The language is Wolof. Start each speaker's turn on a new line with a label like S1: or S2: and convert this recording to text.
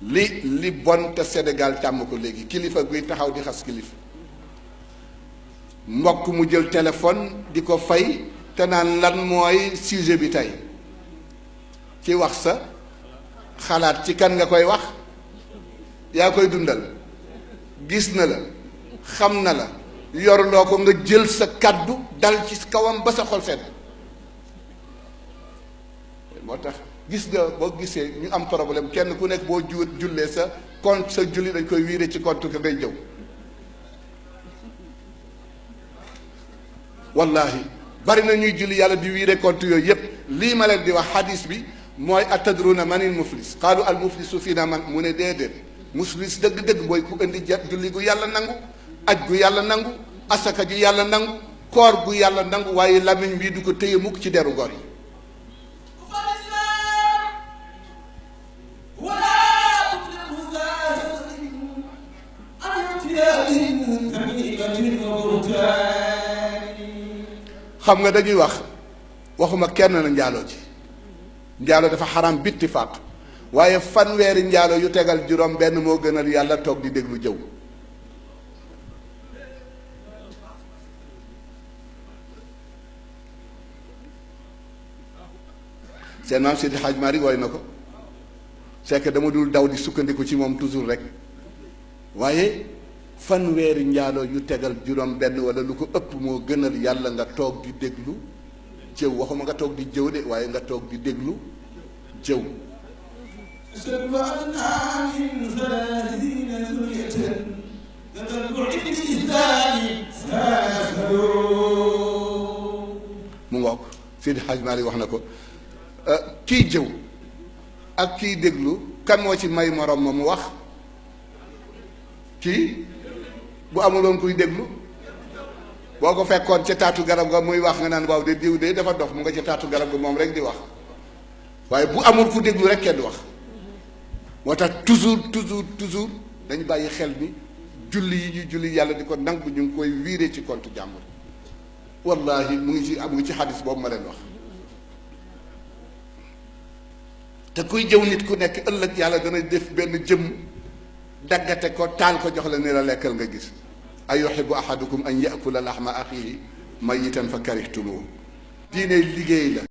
S1: li bon te Sénégal tàmm ko léegi kilifa guy taxaw di xas kilifa mbokk mu jël téléphone di ko fay te naan lan mooy sujet bi tey ci wax sa xalaat ci kan nga koy wax yaa koy dundal gis na la xam na la yorloo ko nga jël sa kàddu dal ci kawam ba sa xol sedd moo tax gis nga boo gisee ñu am problème kenn ku nekk boo jullee sa compte sa julli dañ koy wiire ci compte ka ngay jëw wallahi bari na ñuy julli yàlla di wiire compte yooyu yépp lii ma leen di wax hadis bi mooy atadruna manil muflis qaalu al muflisu fii na man mu ne déedéet muflis dëgg-dëgg mooy ku indi julli gu yàlla nangu aj gu yàlla nangu asaka ju yàlla nangu koor gu yàlla nangu waaye lamiñ bii du ko téye mukk ci deru gor yi xam nga dañuy wax waxuma kenn na njaaloo ci njaaloo dafa xaram bittifaaq waaye fanweeri njaaloo yu tegal juróom benn moo gënal yàlla toog di déglu jëw seen maam Seydi Hadj Malick woy na ko c'est que dama dul daw di sukkandiku ci moom toujours rek waaye fanweeri njaaloo yu tegal juróom benn wala lu ko ëpp moo gënal yàlla nga toog di déglu jëw waxuma nga toog di jëw de waaye nga toog di déglu jëw mu ngoog Seydi Hadj Malick wax na ko kii jëw ak kii déglu kan moo ci may morom ma mu wax kii bu amuloon kuy déglu boo ko fekkoon ca taatu garab ga muy wax nga naan waaw de diw de dafa dof mu nga ca taatu garab ga moom rek di wax waaye bu amul ku déglu rek kenn wax moo tax toujours dañu bàyyi xel ni julli yi ñuy julli yàlla di ko nangu ñu ngi koy wiire ci compte jàmbur wallahi mu ngi ci xadis boobu ma leen wax te kuy jëw nit ku nekk ëllëg yàlla dana def benn jëmm daggate ko taal ko jox la ne la lekkal nga gis ayuhibbu ahadukum an yakula laxma axihi mayitan fa karihtumuhu diine liggéey la